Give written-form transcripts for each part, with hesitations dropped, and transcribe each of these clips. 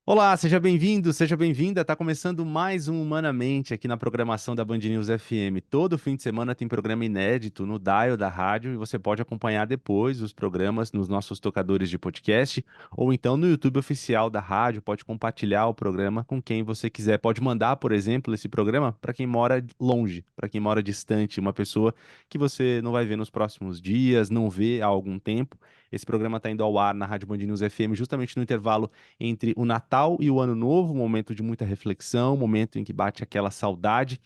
Olá, seja bem-vindo, seja bem-vinda. Está começando mais um Humanamente aqui na programação da Band News FM. Todo fim de semana tem programa inédito no dial da rádio e você pode acompanhar depois os programas nos nossos tocadores de podcast ou então no YouTube oficial da rádio. Pode compartilhar o programa com quem você quiser. Pode mandar, por exemplo, esse programa para quem mora longe, para quem mora distante, uma pessoa que você não vai ver nos próximos dias, não vê há algum tempo. Esse programa está indo ao ar na Rádio Band News FM justamente no intervalo entre o Natal e o Ano Novo, um momento de muita reflexão, um momento em que bate aquela saudade.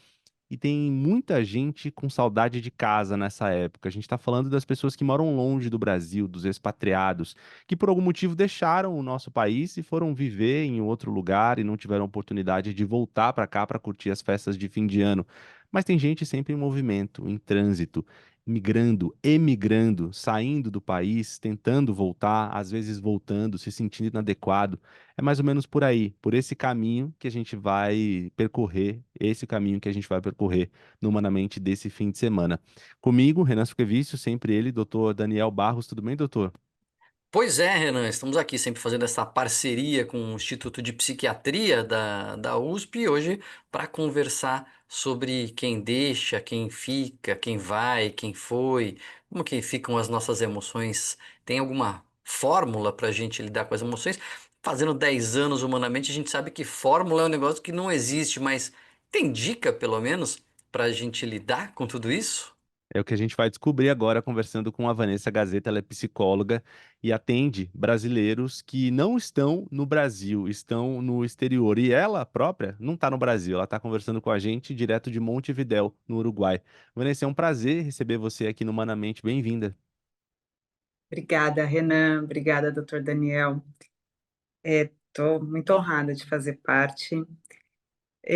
E tem muita gente com saudade de casa nessa época. A gente está falando das pessoas que moram longe do Brasil, dos expatriados, que por algum motivo deixaram o nosso país e foram viver em outro lugar e não tiveram oportunidade de voltar para cá para curtir as festas de fim de ano. Mas tem gente sempre em movimento, em trânsito, migrando, emigrando, saindo do país, tentando voltar, às vezes voltando, se sentindo inadequado. É mais ou menos por aí, por esse caminho que a gente vai percorrer, esse caminho que a gente vai percorrer no Humanamente desse fim de semana. Comigo, Renan Suquevicius, sempre ele, doutor Daniel Barros. Tudo bem, doutor? Pois é, Renan, estamos aqui sempre fazendo essa parceria com o Instituto de Psiquiatria da USP hoje para conversar sobre quem deixa, quem fica, quem vai, quem foi, como que ficam as nossas emoções. Tem alguma fórmula para a gente lidar com as emoções? Fazendo 10 anos humanamente, a gente sabe que fórmula é um negócio que não existe, mas tem dica, pelo menos, para a gente lidar com tudo isso? É o que a gente vai descobrir agora conversando com a Vanessa Gazeta. Ela é psicóloga e atende brasileiros que não estão no Brasil, estão no exterior. E ela própria não está no Brasil, ela está conversando com a gente direto de Montevidéu, no Uruguai. Vanessa, é um prazer receber você aqui no Humanamente. Bem-vinda. Obrigada, Renan. Obrigada, doutor Daniel. Estou muito honrada de fazer parte.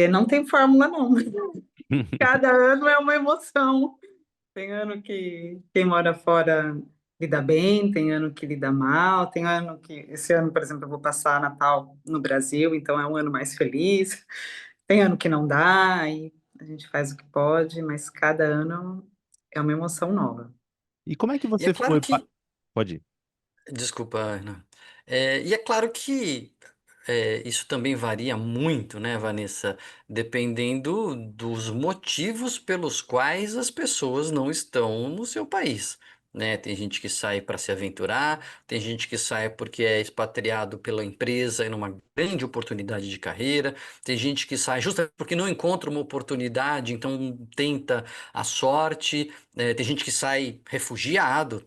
Não tem fórmula, não. Cada ano é uma emoção. Tem ano que quem mora fora lida bem, tem ano que lida mal, tem ano que... Esse ano, por exemplo, eu vou passar Natal no Brasil, então é um ano mais feliz. Tem ano que não dá, e a gente faz o que pode, mas cada ano é uma emoção nova. E como é que E é você claro foi? que Pode ir. Desculpa, Ana. E é claro que isso também varia muito, né, Vanessa? Dependendo dos motivos pelos quais as pessoas não estão no seu país, né? Tem gente que sai para se aventurar, tem gente que sai porque é expatriado pela empresa e numa grande oportunidade de carreira, tem gente que sai justamente porque não encontra uma oportunidade, então tenta a sorte, tem gente que sai refugiado,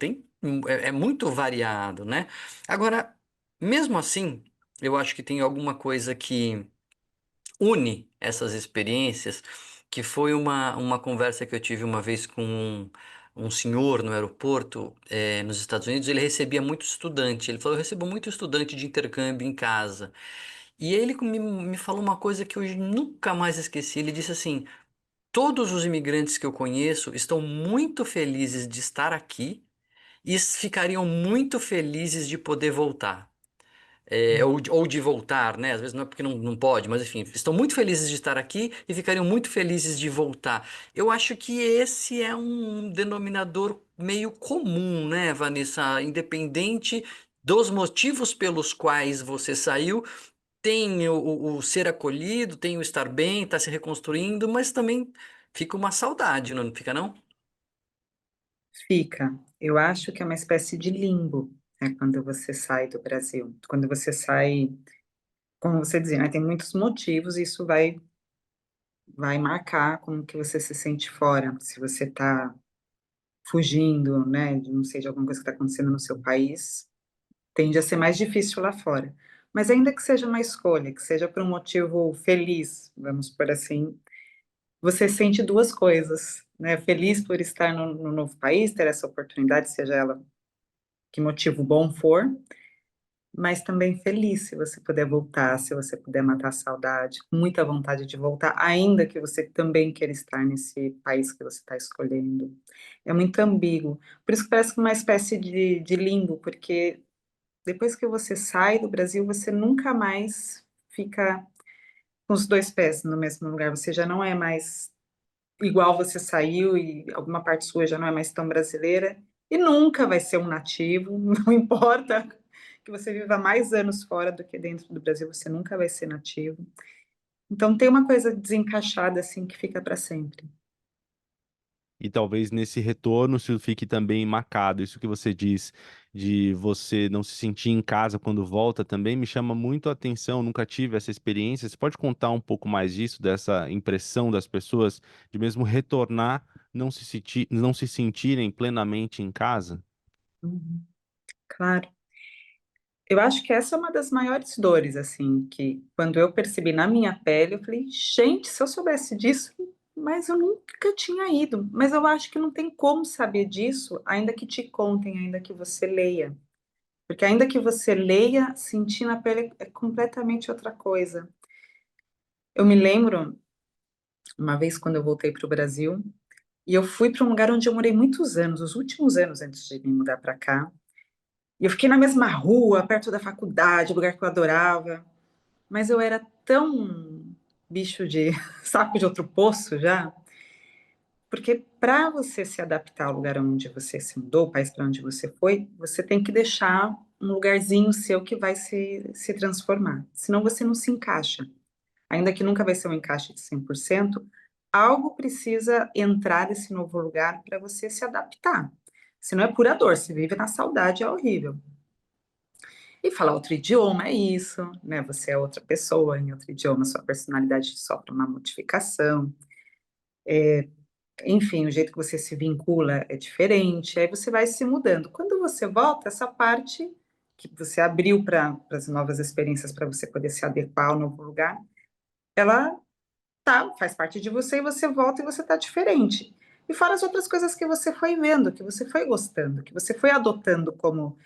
é muito variado, né? Agora, mesmo assim, eu acho que tem alguma coisa que une essas experiências, que foi uma conversa que eu tive uma vez com um senhor no aeroporto, nos Estados Unidos. Ele recebia muito estudante. Ele falou: eu recebo muito estudante de intercâmbio em casa. E ele me falou uma coisa que eu nunca mais esqueci. Ele disse assim: todos os imigrantes que eu conheço estão muito felizes de estar aqui e ficariam muito felizes de poder voltar. Ou de voltar, né? Às vezes não é porque não pode, mas enfim, estão muito felizes de estar aqui e ficariam muito felizes de voltar. Eu acho que esse é um denominador meio comum, né, Vanessa? Independente dos motivos pelos quais você saiu, tem o ser acolhido, tem o estar bem, estar se reconstruindo, mas também fica uma saudade, não fica, não? Fica. Eu acho que é uma espécie de limbo, né, quando você sai do Brasil. Quando você sai, como você dizia, né, tem muitos motivos, e isso vai marcar como que você se sente fora. Se você está fugindo, né, de, não sei, de alguma coisa que está acontecendo no seu país, tende a ser mais difícil lá fora. Mas ainda que seja uma escolha, que seja por um motivo feliz, vamos por assim, você sente duas coisas, né? Feliz por estar no novo país, ter essa oportunidade, seja ela que motivo bom for, mas também feliz se você puder voltar, se você puder matar a saudade, com muita vontade de voltar, ainda que você também queira estar nesse país que você está escolhendo. É muito ambíguo. Por isso que parece que é uma espécie de limbo, porque depois que você sai do Brasil, você nunca mais fica com os dois pés no mesmo lugar. Você já não é mais igual você saiu e alguma parte sua já não é mais tão brasileira. E nunca vai ser um nativo, não importa que você viva mais anos fora do que dentro do Brasil, você nunca vai ser nativo. Então tem uma coisa desencaixada assim que fica para sempre. E talvez nesse retorno isso fique também marcado. Isso que você diz de você não se sentir em casa quando volta também me chama muito a atenção. Nunca tive essa experiência. Você pode contar um pouco mais disso, dessa impressão das pessoas de mesmo retornar, não se sentirem plenamente em casa? Uhum, claro. Eu acho que essa é uma das maiores dores, assim, que quando eu percebi na minha pele, eu falei, gente, se eu soubesse disso, mas eu nunca tinha ido. Mas eu acho que não tem como saber disso, ainda que te contem, ainda que você leia. Porque ainda que você leia, sentir na pele é completamente outra coisa. Eu me lembro, uma vez quando eu voltei para o Brasil, e eu fui para um lugar onde eu morei muitos anos, os últimos anos antes de me mudar para cá. E eu fiquei na mesma rua, perto da faculdade, lugar que eu adorava. Mas eu era tão bicho de saco de outro poço já, porque para você se adaptar ao lugar onde você se mudou, o país para onde você foi, você tem que deixar um lugarzinho seu que vai se transformar. Senão você não se encaixa. Ainda que nunca vai ser um encaixe de 100%, algo precisa entrar nesse novo lugar para você se adaptar. Senão é pura dor, você vive na saudade, é horrível. E falar outro idioma é isso, né? Você é outra pessoa em outro idioma, sua personalidade sofre uma modificação. Enfim, o jeito que você se vincula é diferente, aí você vai se mudando. Quando você volta, essa parte que você abriu para as novas experiências, para você poder se adequar ao novo lugar, ela faz parte de você e você volta e você tá diferente. E fora as outras coisas que você foi vendo, que você foi gostando, que você foi adotando como,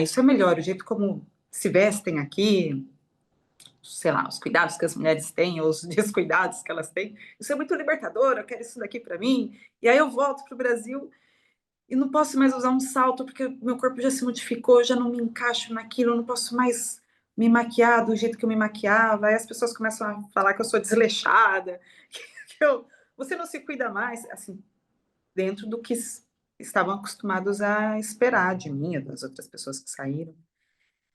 isso é melhor, o jeito como se vestem aqui, sei lá, os cuidados que as mulheres têm, ou os descuidados que elas têm. Isso é muito libertador, eu quero isso daqui para mim. E aí eu volto para o Brasil e não posso mais usar um salto porque meu corpo já se modificou, já não me encaixo naquilo, eu não posso mais me maquiar do jeito que eu me maquiava. Aí as pessoas começam a falar que eu sou desleixada, que você não se cuida mais, assim, dentro do que estavam acostumados a esperar de mim, das outras pessoas que saíram.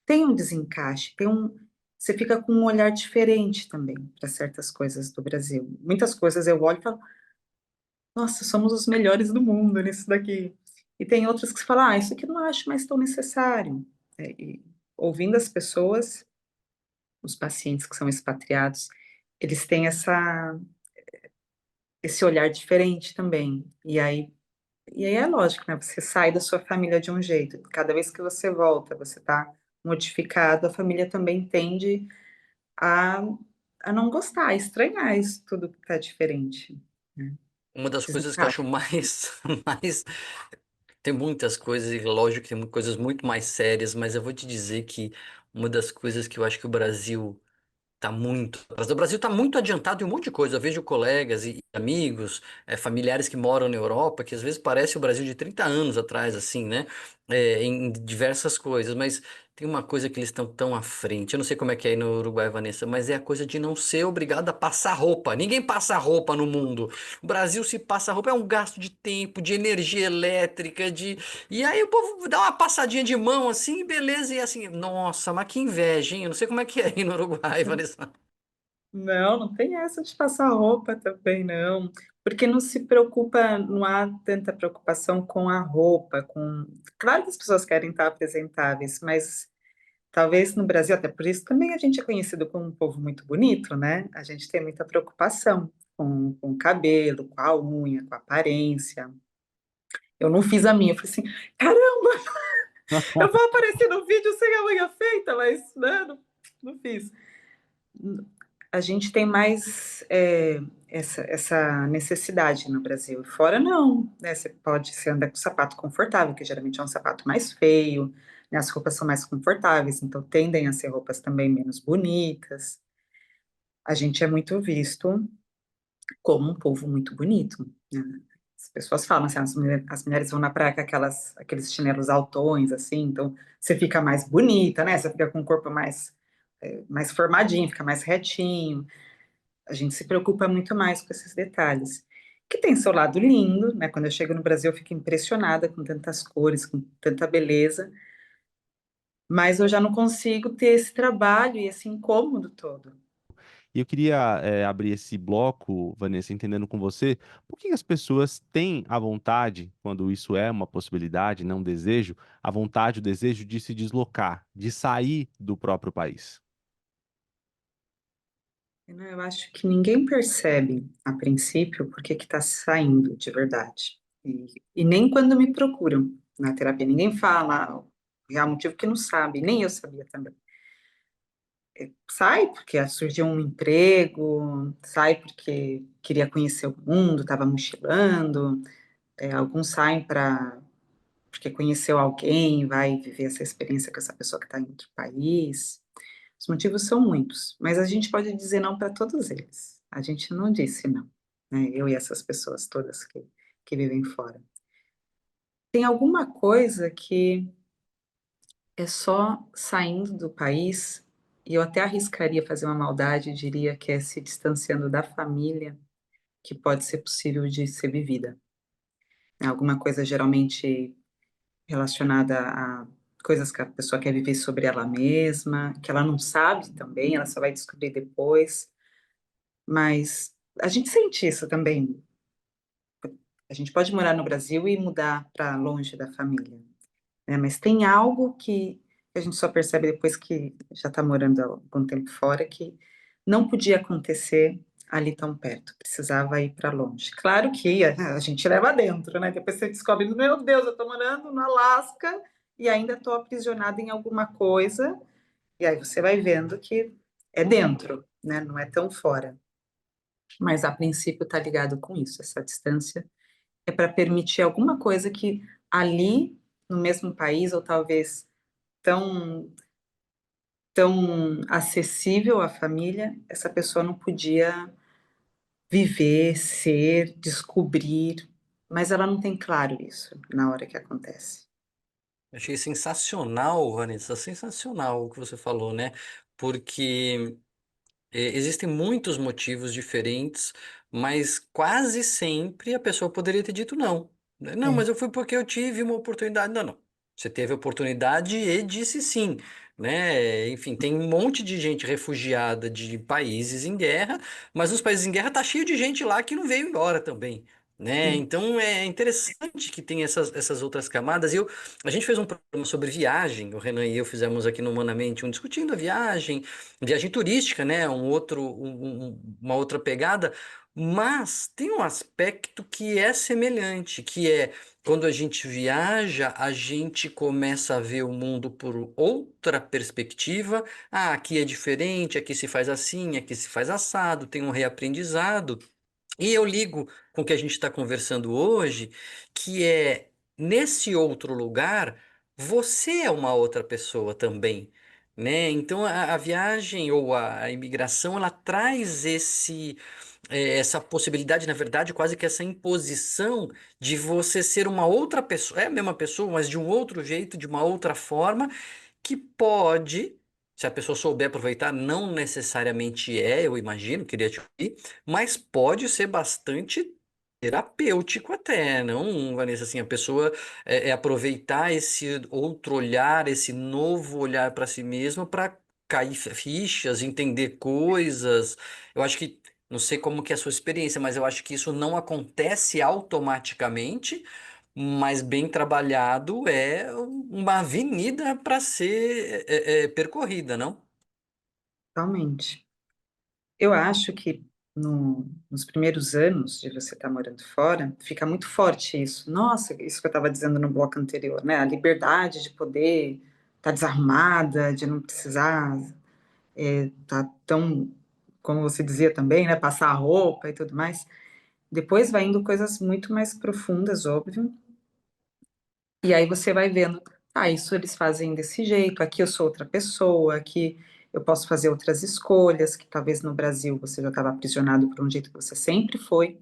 Tem um desencaixe, você fica com um olhar diferente também para certas coisas do Brasil. Muitas coisas eu olho e falo, nossa, somos os melhores do mundo nisso daqui. E tem outras que você fala, isso aqui eu não acho mais tão necessário. E ouvindo as pessoas, os pacientes que são expatriados, eles têm esse olhar diferente também. E aí é lógico, né? Você sai da sua família de um jeito. Cada vez que você volta, você está modificado, a família também tende a, a não gostar, a estranhar isso tudo que está diferente, né? Uma das coisas que eu Desencaixe. acho mais tem muitas coisas, e lógico que tem coisas muito mais sérias, mas eu vou te dizer que uma das coisas que eu acho que o Brasil tá muito. O Brasil está muito adiantado em um monte de coisa. Eu vejo colegas e amigos, familiares que moram na Europa, que às vezes parece o Brasil de 30 anos atrás, assim, né? Em diversas coisas, mas tem uma coisa que eles estão tão à frente. Eu não sei como é que é aí no Uruguai, Vanessa, mas é a coisa de não ser obrigado a passar roupa. Ninguém passa roupa no mundo. O Brasil, se passa roupa, é um gasto de tempo, de energia elétrica, de. E aí o povo dá uma passadinha de mão assim, beleza, e assim, nossa, mas que inveja, hein? Eu não sei como é que é aí no Uruguai, Vanessa. Não, não tem essa de passar roupa também, não. Porque não se preocupa, não há tanta preocupação com a roupa, com. Claro que as pessoas querem estar apresentáveis, mas talvez no Brasil, até por isso também a gente é conhecido como um povo muito bonito, né? A gente tem muita preocupação com o cabelo, com a unha, com a aparência. Eu não fiz a minha, eu falei assim, caramba, eu vou aparecer no vídeo sem a unha feita, mas né, não fiz. A gente tem mais essa necessidade no Brasil. Fora não, né? Você anda com sapato confortável, que geralmente é um sapato mais feio, né? As roupas são mais confortáveis, então tendem a ser roupas também menos bonitas. A gente é muito visto como um povo muito bonito, né? As pessoas falam assim, as mulheres vão na praia com aqueles chinelos altões, assim, então você fica mais bonita, né? Você fica com o corpo mais formadinho, fica mais retinho. A gente se preocupa muito mais com esses detalhes. Que tem seu lado lindo, né? Quando eu chego no Brasil, eu fico impressionada com tantas cores, com tanta beleza, mas eu já não consigo ter esse trabalho e esse incômodo todo. E eu queria abrir esse bloco, Vanessa, entendendo com você, por que as pessoas têm a vontade, quando isso é uma possibilidade, não um desejo, a vontade, o desejo de se deslocar, de sair do próprio país? Eu acho que ninguém percebe, a princípio, por que está saindo de verdade. E nem quando me procuram na terapia, ninguém fala o real motivo que não sabe, nem eu sabia também. Sai porque surgiu um emprego, sai porque queria conhecer o mundo, estava mochilando, alguns saem porque conheceu alguém, vai viver essa experiência com essa pessoa que está em outro país. Os motivos são muitos, mas a gente pode dizer não para todos eles. A gente não disse não, né? Eu e essas pessoas todas que vivem fora. Tem alguma coisa que é só saindo do país, e eu até arriscaria fazer uma maldade, diria que é se distanciando da família, que pode ser possível de ser vivida. É alguma coisa geralmente relacionada a coisas que a pessoa quer viver sobre ela mesma, que ela não sabe também, ela só vai descobrir depois. Mas a gente sente isso também. A gente pode morar no Brasil e mudar para longe da família, né? Mas tem algo que a gente só percebe depois que já está morando há algum tempo fora, que não podia acontecer ali tão perto, precisava ir para longe. Claro que a gente leva dentro, né? Depois você descobre, meu Deus, eu estou morando no Alasca e ainda estou aprisionada em alguma coisa, e aí você vai vendo que é dentro, né? Não é tão fora. Mas a princípio está ligado com isso, essa distância é para permitir alguma coisa que ali, no mesmo país, ou talvez tão, tão acessível à família, essa pessoa não podia viver, ser, descobrir, mas ela não tem claro isso na hora que acontece. Achei sensacional, Vanessa, sensacional o que você falou, né? Porque existem muitos motivos diferentes, mas quase sempre a pessoa poderia ter dito não. Não, É, mas eu fui porque eu tive uma oportunidade. Não, não. Você teve a oportunidade e disse sim, né? Enfim, tem um monte de gente refugiada de países em guerra, mas nos países em guerra tá cheio de gente lá que não veio embora também. Né? sim, Então é interessante que tem essas outras camadas. A gente fez um programa sobre viagem, o Renan e eu fizemos aqui no Humanamente, discutindo a viagem turística, né? Uma outra pegada, mas tem um aspecto que é semelhante, que é quando a gente viaja, a gente começa a ver o mundo por outra perspectiva. Ah, aqui é diferente, aqui se faz assim, aqui se faz assado, tem um reaprendizado. E eu ligo com o que a gente está conversando hoje, que é nesse outro lugar, você é uma outra pessoa também, né? Então a viagem ou a imigração, ela traz essa possibilidade, na verdade, quase que essa imposição de você ser uma outra pessoa, é a mesma pessoa, mas de um outro jeito, de uma outra forma, que pode, se a pessoa souber aproveitar, não necessariamente eu imagino, queria te ouvir, mas pode ser bastante terapêutico até, não, Vanessa, assim, a pessoa aproveitar esse outro olhar, esse novo olhar para si mesma para cair fichas, entender coisas. Eu acho que, não sei como que é a sua experiência, mas eu acho que isso não acontece automaticamente, mas bem trabalhado é uma avenida para ser percorrida, não? totalmente. Eu acho que nos primeiros anos de você estar morando fora, fica muito forte isso. Nossa, isso que eu estava dizendo no bloco anterior, né? A liberdade de poder estar desarrumada, de não precisar estar tão, como você dizia também, né? Passar a roupa e tudo mais. Depois vai indo coisas muito mais profundas, óbvio. E aí você vai vendo, ah, isso eles fazem desse jeito, aqui eu sou outra pessoa, aqui eu posso fazer outras escolhas, que talvez no Brasil você já estava aprisionado por um jeito que você sempre foi,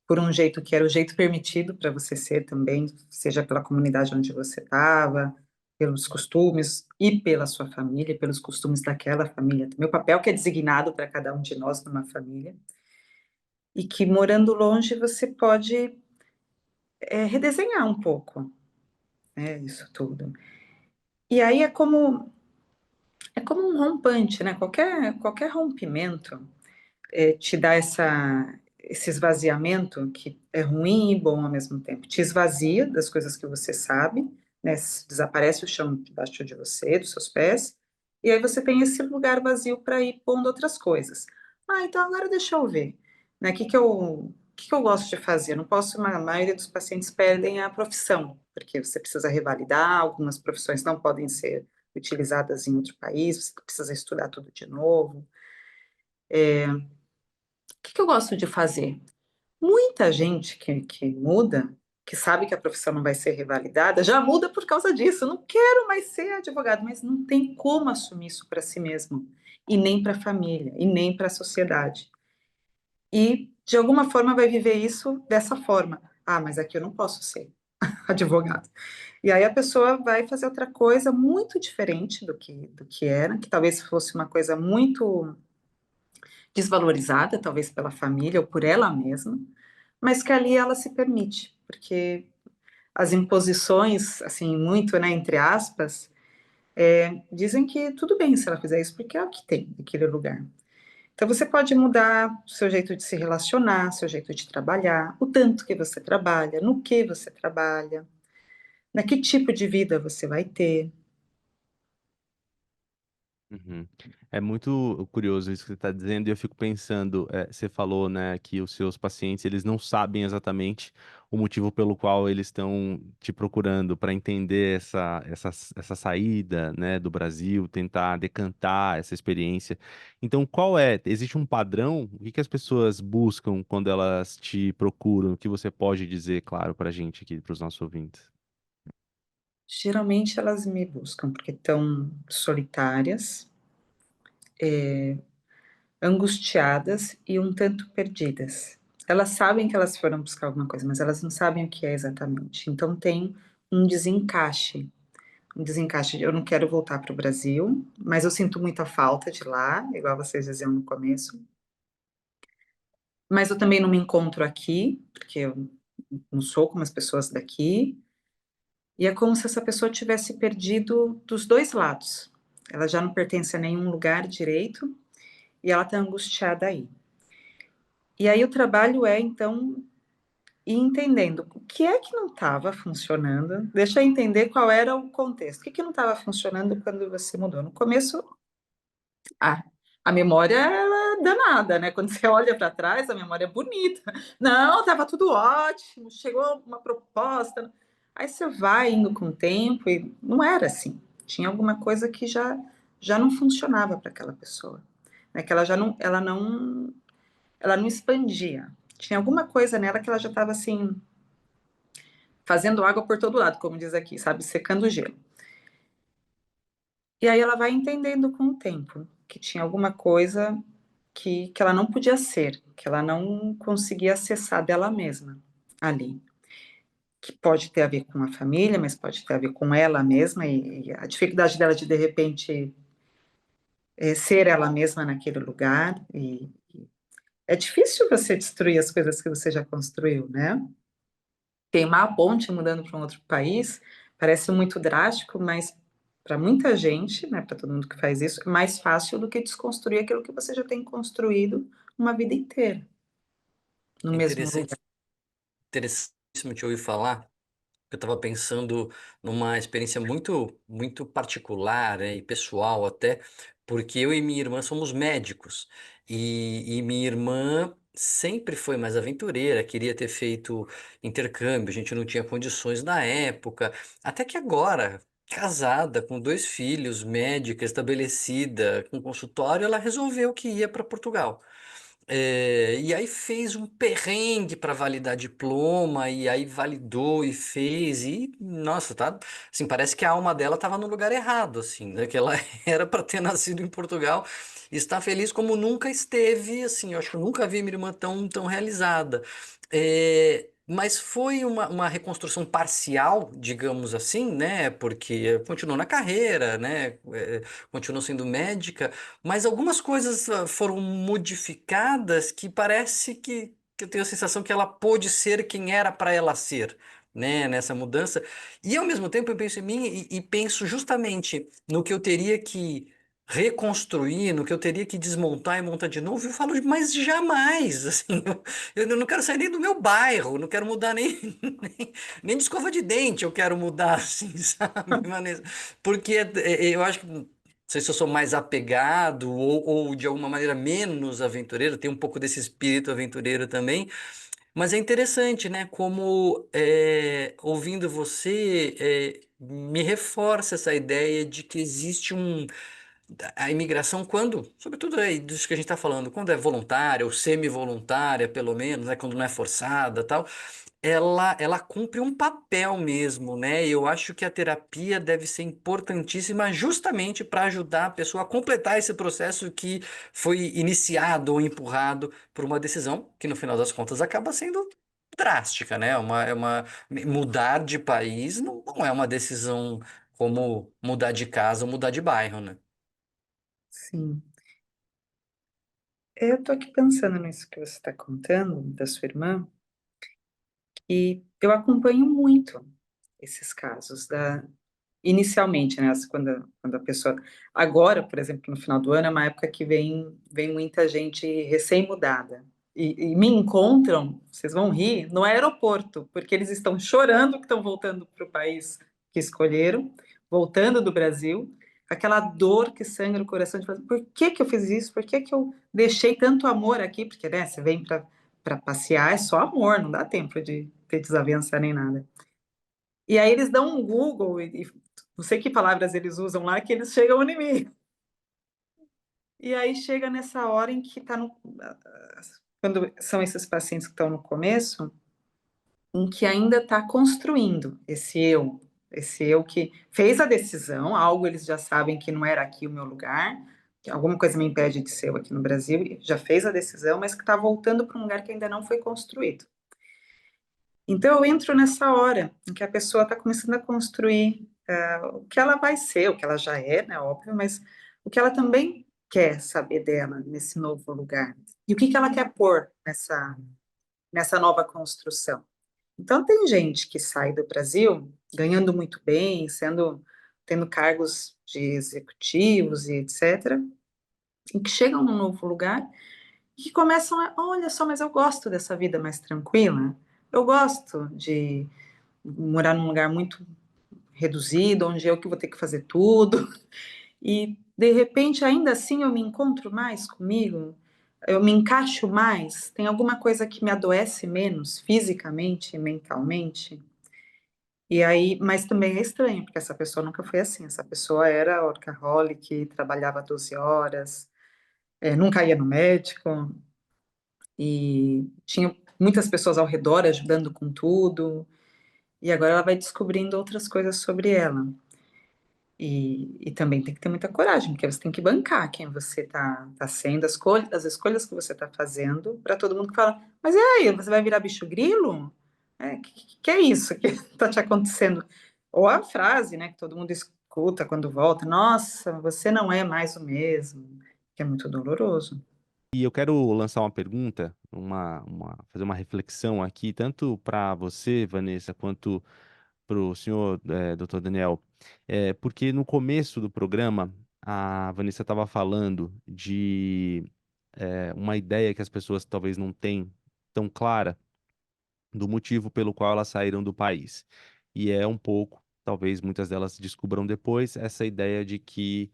por um jeito que era o jeito permitido para você ser também, seja pela comunidade onde você estava, pelos costumes e pela sua família, pelos costumes daquela família. Meu papel que é designado para cada um de nós numa família, e que morando longe você pode redesenhar um pouco, né, isso tudo. E aí é como um rompante, né? Qualquer rompimento te dá esse esvaziamento que é ruim e bom ao mesmo tempo. Te esvazia das coisas que você sabe, né? Desaparece o chão debaixo de você, dos seus pés, e aí você tem esse lugar vazio para ir pondo outras coisas. Ah, então agora deixa eu ver, né? O que que eu gosto de fazer? Eu não posso, a maioria dos pacientes perdem a profissão, porque você precisa revalidar, algumas profissões não podem ser utilizadas em outro país, você precisa estudar tudo de novo. O que eu gosto de fazer? Muita gente que muda, que sabe que a profissão não vai ser revalidada, já muda por causa disso. Eu não quero mais ser advogado, mas não tem como assumir isso para si mesmo, e nem para a família, e nem para a sociedade. E, de alguma forma, vai viver isso dessa forma. Ah, mas aqui eu não posso ser advogado. E aí a pessoa vai fazer outra coisa muito diferente do que era, que talvez fosse uma coisa muito desvalorizada, talvez pela família ou por ela mesma, mas que ali ela se permite, porque as imposições, assim, muito, né, entre aspas, dizem que tudo bem se ela fizer isso, porque é o que tem naquele lugar. Então você pode mudar o seu jeito de se relacionar, seu jeito de trabalhar, o tanto que você trabalha, no que você trabalha, né, que tipo de vida você vai ter. Uhum. É muito curioso isso que você está dizendo, e eu fico pensando, você falou, né, que os seus pacientes, eles não sabem exatamente o motivo pelo qual eles estão te procurando para entender essa saída, né, do Brasil, tentar decantar essa experiência. Então, existe um padrão? O que que as pessoas buscam quando elas te procuram? O que você pode dizer, claro, para a gente aqui, para os nossos ouvintes? Geralmente elas me buscam porque estão solitárias, angustiadas e um tanto perdidas. Elas sabem que elas foram buscar alguma coisa, mas elas não sabem o que é exatamente. Então tem um desencaixe, eu não quero voltar para o Brasil, mas eu sinto muita falta de lá, igual vocês diziam no começo. Mas eu também não me encontro aqui, porque eu não sou como as pessoas daqui. E é como se essa pessoa tivesse perdido dos dois lados. Ela já não pertence a nenhum lugar direito e ela está angustiada aí. E aí o trabalho é, então, ir entendendo o que é que não estava funcionando. Deixa eu entender qual era o contexto. O que que não estava funcionando quando você mudou? No começo, ah, a memória ela é danada, né? Quando você olha para trás, a memória é bonita. Não, estava tudo ótimo, chegou uma proposta. Aí você vai indo com o tempo e não era assim. Tinha alguma coisa que já não funcionava para aquela pessoa, né? Que ela não expandia. Tinha alguma coisa nela que ela já estava assim fazendo água por todo lado, como diz aqui, sabe, secando o gelo. E aí ela vai entendendo com o tempo que tinha alguma coisa que ela não podia ser, que ela não conseguia acessar dela mesma ali. Que pode ter a ver com a família, mas pode ter a ver com ela mesma e a dificuldade dela de repente, ser ela mesma naquele lugar. E é difícil você destruir as coisas que você já construiu, né? Queimar a ponte mudando para um outro país parece muito drástico, mas para muita gente, né, para todo mundo que faz isso, é mais fácil do que desconstruir aquilo que você já tem construído uma vida inteira no É mesmo interessante, lugar. interessantíssimo te ouvir falar. Eu estava pensando numa experiência muito, muito particular, e pessoal até, porque eu e minha irmã somos médicos e minha irmã sempre foi mais aventureira, queria ter feito intercâmbio, a gente não tinha condições na época, até que agora, casada, com dois filhos, médica, estabelecida, com consultório, ela resolveu que ia para Portugal. E aí fez um perrengue para validar diploma, e aí validou e fez, e nossa, tá, assim, parece que a alma dela estava no lugar errado, assim, né? Que ela era para ter nascido em Portugal, e está feliz como nunca esteve, assim, eu acho que eu nunca vi minha irmã tão realizada. Mas foi uma reconstrução parcial, digamos assim, né? Porque continuou na carreira, né? Continuou sendo médica, mas algumas coisas foram modificadas que parece que eu tenho a sensação que ela pôde ser quem era para ela ser, né, nessa mudança. E ao mesmo tempo eu penso em mim e penso justamente no que eu teria que reconstruir, no que eu teria que desmontar e montar de novo. E eu falo, mas jamais, assim, eu não quero sair nem do meu bairro, não quero mudar nem de escova de dente, eu quero mudar, assim, sabe, Vanessa? Porque eu acho que. Não sei se eu sou mais apegado ou de alguma maneira menos aventureiro, tem um pouco desse espírito aventureiro também, mas é interessante, né? Como ouvindo você me reforça essa ideia de que existe a imigração quando, sobretudo aí disso que a gente está falando, quando é voluntária ou semi-voluntária, pelo menos, né? Quando não é forçada, tal, ela cumpre um papel mesmo, né? E eu acho que a terapia deve ser importantíssima justamente para ajudar a pessoa a completar esse processo que foi iniciado ou empurrado por uma decisão que, no final das contas, acaba sendo drástica, né? Mudar de país não é uma decisão como mudar de casa ou mudar de bairro, né? Sim. Eu tô aqui pensando nisso que você está contando, da sua irmã, e eu acompanho muito esses casos inicialmente, né, quando a pessoa agora, por exemplo, no final do ano, é uma época que vem muita gente recém-mudada, e me encontram, vocês vão rir, no aeroporto, porque eles estão chorando que estão voltando para o país que escolheram, voltando do Brasil, com aquela dor que sangra o coração, de falar, por que que eu fiz isso? Por que que eu deixei tanto amor aqui? Porque, né, você vem para passear, é só amor, não dá tempo de ter desavença nem nada. E aí eles dão um Google e não sei que palavras eles usam lá, que eles chegam em mim. E aí chega nessa hora em que está no quando são esses pacientes que estão no começo, em que ainda está construindo esse eu que fez a decisão, algo eles já sabem que não era aqui o meu lugar, que alguma coisa me impede de ser eu aqui no Brasil, e já fez a decisão, mas que está voltando para um lugar que ainda não foi construído. Então eu entro nessa hora em que a pessoa está começando a construir o que ela vai ser, o que ela já é, né, óbvio, mas o que ela também quer saber dela nesse novo lugar. E o que que ela quer pôr nessa nova construção. Então tem gente que sai do Brasil ganhando muito bem, tendo cargos de executivos e etc., e que chegam num novo lugar e que começam olha só, mas eu gosto dessa vida mais tranquila, eu gosto de morar num lugar muito reduzido, onde eu que vou ter que fazer tudo, e de repente, ainda assim, eu me encontro mais comigo, eu me encaixo mais, tem alguma coisa que me adoece menos, fisicamente e mentalmente, e aí, mas também é estranho, porque essa pessoa nunca foi assim, essa pessoa era workaholic, trabalhava 12 horas, nunca ia no médico, e tinha muitas pessoas ao redor ajudando com tudo, e agora ela vai descobrindo outras coisas sobre ela. E também tem que ter muita coragem, porque você tem que bancar quem você tá sendo, as escolhas que você está fazendo, para todo mundo que fala, mas e aí, você vai virar bicho grilo? Que é isso que está te acontecendo? Ou a frase, né, que todo mundo escuta quando volta, nossa, você não é mais o mesmo, que é muito doloroso. E eu quero lançar uma pergunta, fazer uma reflexão aqui, tanto para você, Vanessa, quanto para o senhor, Dr. Daniel. Porque no começo do programa, a Vanessa estava falando de uma ideia que as pessoas talvez não têm tão clara do motivo pelo qual elas saíram do país. E é um pouco, talvez muitas delas descubram depois, essa ideia de que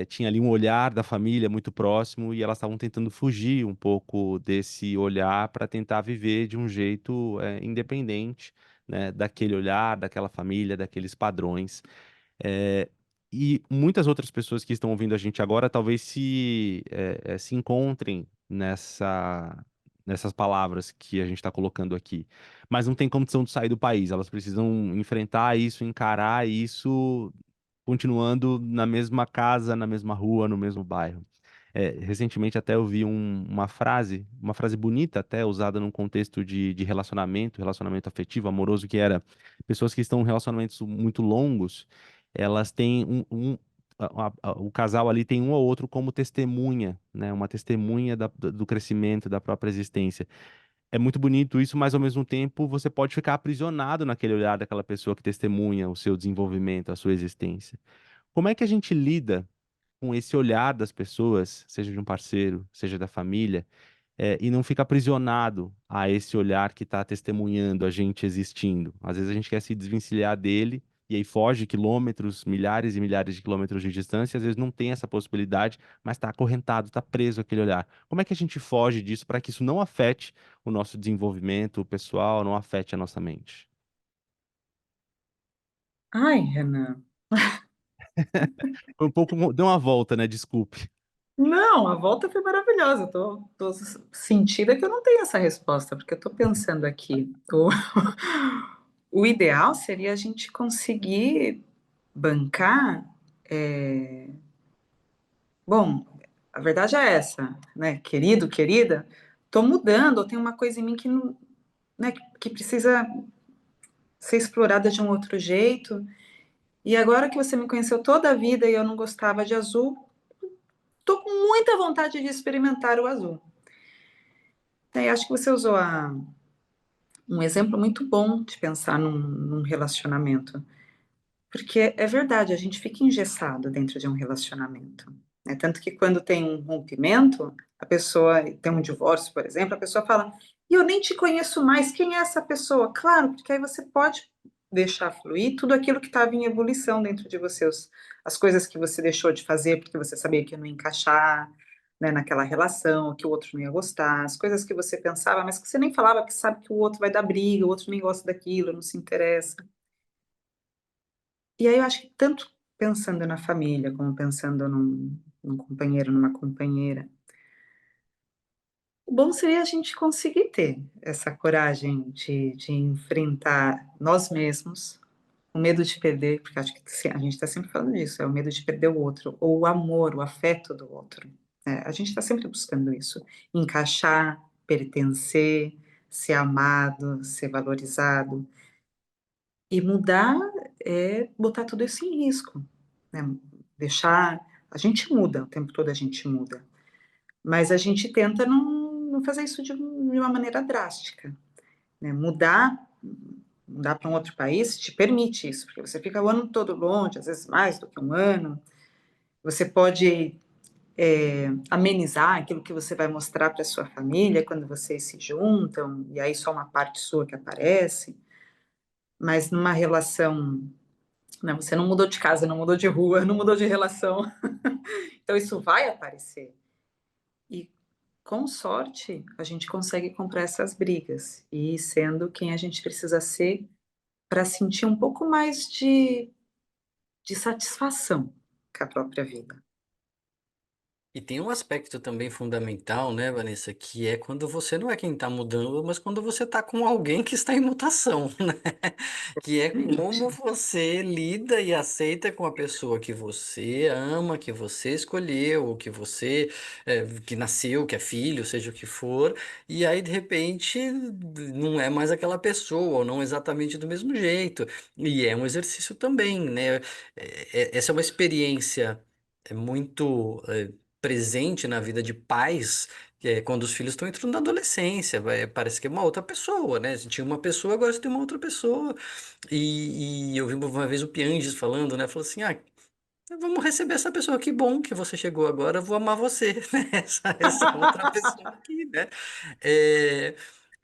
tinha ali um olhar da família muito próximo e elas estavam tentando fugir um pouco desse olhar para tentar viver de um jeito independente, né, daquele olhar, daquela família, daqueles padrões. É, e muitas outras pessoas que estão ouvindo a gente agora talvez se encontrem nessas palavras que a gente está colocando aqui. Mas não tem condição de sair do país. Elas precisam enfrentar isso, encarar isso, continuando na mesma casa, na mesma rua, no mesmo bairro. Recentemente até eu vi uma frase bonita até, usada num contexto de relacionamento afetivo, amoroso, que era pessoas que estão em relacionamentos muito longos, elas têm o casal ali tem um ou outro como testemunha, né? Uma testemunha do crescimento, da própria existência. é muito bonito isso, mas ao mesmo tempo você pode ficar aprisionado naquele olhar daquela pessoa que testemunha o seu desenvolvimento, a sua existência. Como é que a gente lida com esse olhar das pessoas, seja de um parceiro, seja da família, e não fica aprisionado a esse olhar que está testemunhando a gente existindo? Às vezes a gente quer se desvencilhar dele e aí foge quilômetros, milhares e milhares de quilômetros de distância, às vezes não tem essa possibilidade, mas está acorrentado, está preso àquele olhar. Como é que a gente foge disso para que isso não afete o nosso desenvolvimento pessoal, não afete a nossa mente? Ai, Renan. Foi um pouco, deu uma volta, né? Desculpe. Não, a volta foi maravilhosa. Tô sentida que eu não tenho essa resposta, porque eu tô pensando aqui. O ideal seria a gente conseguir bancar. é, Bom, a verdade é essa, né? Querido, querida, tô mudando, ou tem uma coisa em mim que não, né, que precisa ser explorada de um outro jeito. E agora que você me conheceu toda a vida e eu não gostava de azul, tô com muita vontade de experimentar o azul. É, acho que você usou um exemplo muito bom de pensar num relacionamento. Porque é verdade, a gente fica engessado dentro de um relacionamento. Né? Tanto que quando tem um rompimento, a pessoa tem um divórcio, por exemplo, a pessoa fala: e eu nem te conheço mais, quem é essa pessoa? Claro, porque aí você pode deixar fluir tudo aquilo que estava em ebulição dentro de você, as coisas que você deixou de fazer porque você sabia que não ia encaixar, né, naquela relação, que o outro não ia gostar, as coisas que você pensava, mas que você nem falava, que sabe que o outro vai dar briga, o outro nem gosta daquilo, não se interessa. E aí eu acho que tanto pensando na família, como pensando num companheiro, numa companheira, o bom seria a gente conseguir ter essa coragem de enfrentar nós mesmos, o medo de perder, porque acho que a gente está sempre falando disso, é o medo de perder o outro, ou o amor, o afeto do outro. Né? A gente está sempre buscando isso, encaixar, pertencer, ser amado, ser valorizado. E mudar é botar tudo isso em risco, né? Deixar. A gente muda, o tempo todo a gente muda, mas a gente tenta não fazer isso de uma maneira drástica, né? Mudar para um outro país te permite isso, porque você fica o ano todo longe, às vezes mais do que um ano. Você pode amenizar aquilo que você vai mostrar para sua família quando vocês se juntam, e aí só uma parte sua que aparece, mas numa relação. Né? Você não mudou de casa, não mudou de rua, não mudou de relação. Então isso vai aparecer. E com sorte, a gente consegue comprar essas brigas e ir sendo quem a gente precisa ser para sentir um pouco mais de satisfação com a própria vida. E tem um aspecto também fundamental, né, Vanessa, que é quando você não é quem está mudando, mas quando você está com alguém que está em mutação, né? Que é como você lida e aceita com a pessoa que você ama, que você escolheu, que você que nasceu, que é filho, seja o que for, e aí de repente não é mais aquela pessoa, ou não exatamente do mesmo jeito. E é um exercício também, né? Essa é uma experiência muito presente na vida de pais, que é quando os filhos estão entrando na adolescência, parece que é uma outra pessoa, né? Se tinha uma pessoa, agora você tem uma outra pessoa. E eu vi uma vez o Pianges falando, né? Falou assim: ah, vamos receber essa pessoa, que bom que você chegou agora, eu vou amar você, né? Essa outra pessoa aqui, né? É,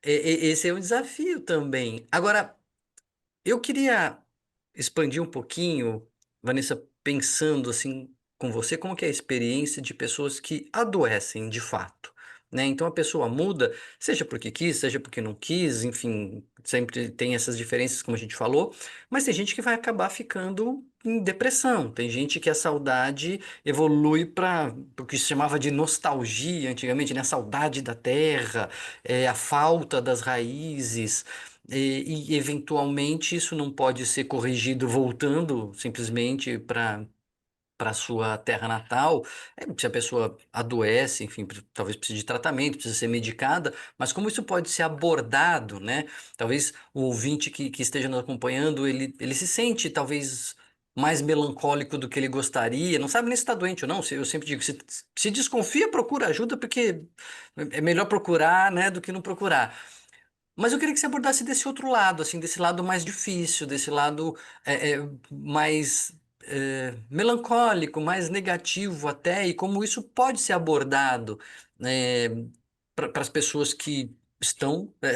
esse é um desafio também. Agora, eu queria expandir um pouquinho, Vanessa, pensando assim com você, como que é a experiência de pessoas que adoecem de fato, né? Então a pessoa muda, seja porque quis, seja porque não quis, enfim, sempre tem essas diferenças, como a gente falou, mas tem gente que vai acabar ficando em depressão, tem gente que a saudade evolui para o que se chamava de nostalgia antigamente, né? A saudade da terra, a falta das raízes. E, eventualmente isso não pode ser corrigido voltando simplesmente para sua terra natal. Se a pessoa adoece, enfim, talvez precise de tratamento, precisa ser medicada, mas como isso pode ser abordado, né? Talvez o ouvinte que esteja nos acompanhando, ele se sente talvez mais melancólico do que ele gostaria, não sabe nem se está doente ou não. Eu sempre digo, se desconfia, procura ajuda, porque é melhor procurar, né, do que não procurar. Mas eu queria que você abordasse desse outro lado, assim, desse lado mais difícil, desse lado mais melancólico, mais negativo até, e como isso pode ser abordado para as pessoas que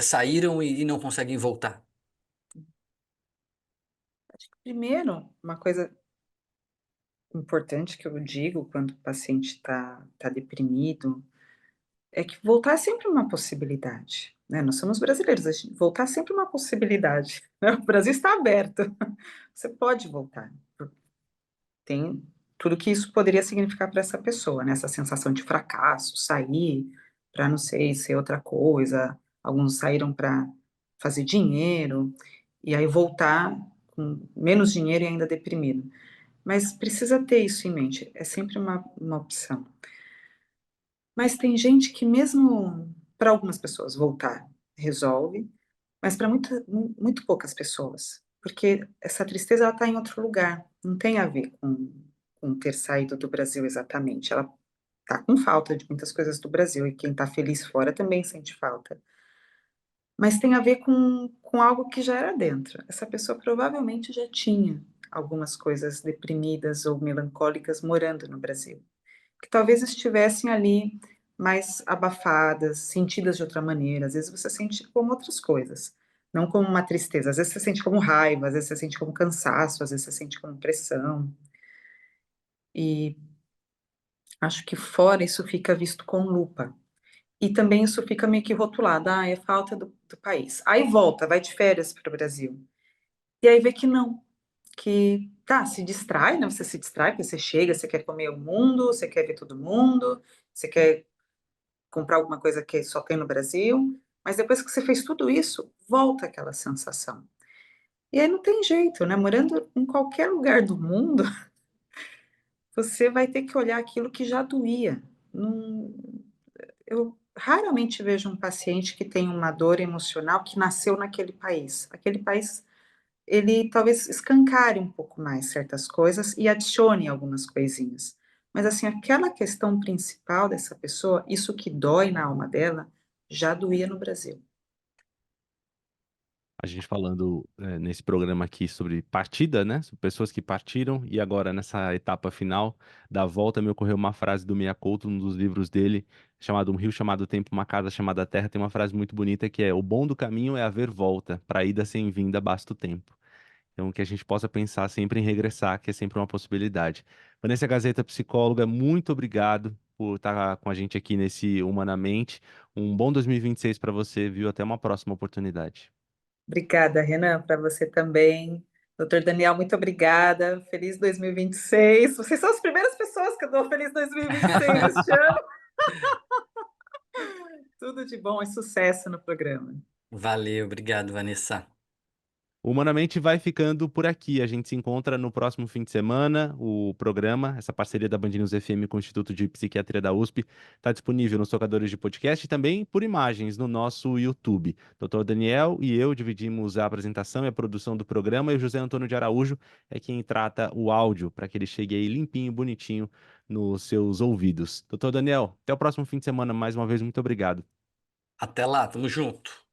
saíram e não conseguem voltar. Primeiro, uma coisa importante que eu digo quando o paciente está deprimido, é que voltar é sempre uma possibilidade, né, nós somos brasileiros, voltar é sempre uma possibilidade, né, o Brasil está aberto, você pode voltar, tem tudo que isso poderia significar para essa pessoa, né, essa sensação de fracasso, sair para não sei, ser outra coisa, alguns saíram para fazer dinheiro, e aí voltar com menos dinheiro e ainda deprimido. Mas precisa ter isso em mente, é sempre uma opção. Mas tem gente que mesmo para algumas pessoas voltar resolve, mas para muito poucas pessoas, porque essa tristeza ela está em outro lugar, não tem a ver com ter saído do Brasil exatamente, ela está com falta de muitas coisas do Brasil e quem está feliz fora também sente falta. Mas tem a ver com algo que já era dentro. Essa pessoa provavelmente já tinha algumas coisas deprimidas ou melancólicas morando no Brasil, que talvez estivessem ali mais abafadas, sentidas de outra maneira. Às vezes você sente como outras coisas, não como uma tristeza. Às vezes você sente como raiva, às vezes você sente como cansaço, às vezes você sente como pressão. E acho que fora isso fica visto com lupa. E também isso fica meio que rotulado, é falta do país. Aí volta, vai de férias para o Brasil. E aí vê que não, que tá, se distrai, né? Você se distrai, porque você chega, você quer comer o mundo, você quer ver todo mundo, você quer comprar alguma coisa que só tem no Brasil, mas depois que você fez tudo isso, volta aquela sensação. E aí não tem jeito, né? Morando em qualquer lugar do mundo, você vai ter que olhar aquilo que já doía. Não, eu raramente vejo um paciente que tem uma dor emocional que nasceu naquele país. Aquele país, ele talvez escancare um pouco mais certas coisas e adicione algumas coisinhas. Mas assim, aquela questão principal dessa pessoa, isso que dói na alma dela, já doía no Brasil. A gente falando, nesse programa aqui sobre partida, né, sobre pessoas que partiram, e agora nessa etapa final da volta me ocorreu uma frase do Miyakoto, num dos livros dele, chamado Um Rio Chamado Tempo, Uma Casa Chamada Terra, tem uma frase muito bonita que é: o bom do caminho é haver volta, para ida sem vinda basta o tempo. Então que a gente possa pensar sempre em regressar, que é sempre uma possibilidade. Vanessa Gazeta, psicóloga, muito obrigado por estar com a gente aqui nesse Humanamente. Um bom 2026 para você, viu? Até uma próxima oportunidade. Obrigada, Renan, para você também. Doutor Daniel, muito obrigada. Feliz 2026. Vocês são as primeiras pessoas que eu dou feliz 2026 este ano. Tudo de bom e sucesso no programa. Valeu, obrigado, Vanessa. O Humanamente vai ficando por aqui. A gente se encontra no próximo fim de semana. O programa, essa parceria da Band News FM com o Instituto de Psiquiatria da USP, está disponível nos tocadores de podcast e também por imagens no nosso YouTube. Dr. Daniel e eu dividimos a apresentação e a produção do programa, e o José Antônio de Araújo é quem trata o áudio para que ele chegue aí limpinho, bonitinho nos seus ouvidos. Dr. Daniel, até o próximo fim de semana. Mais uma vez, muito obrigado. Até lá, tamo junto.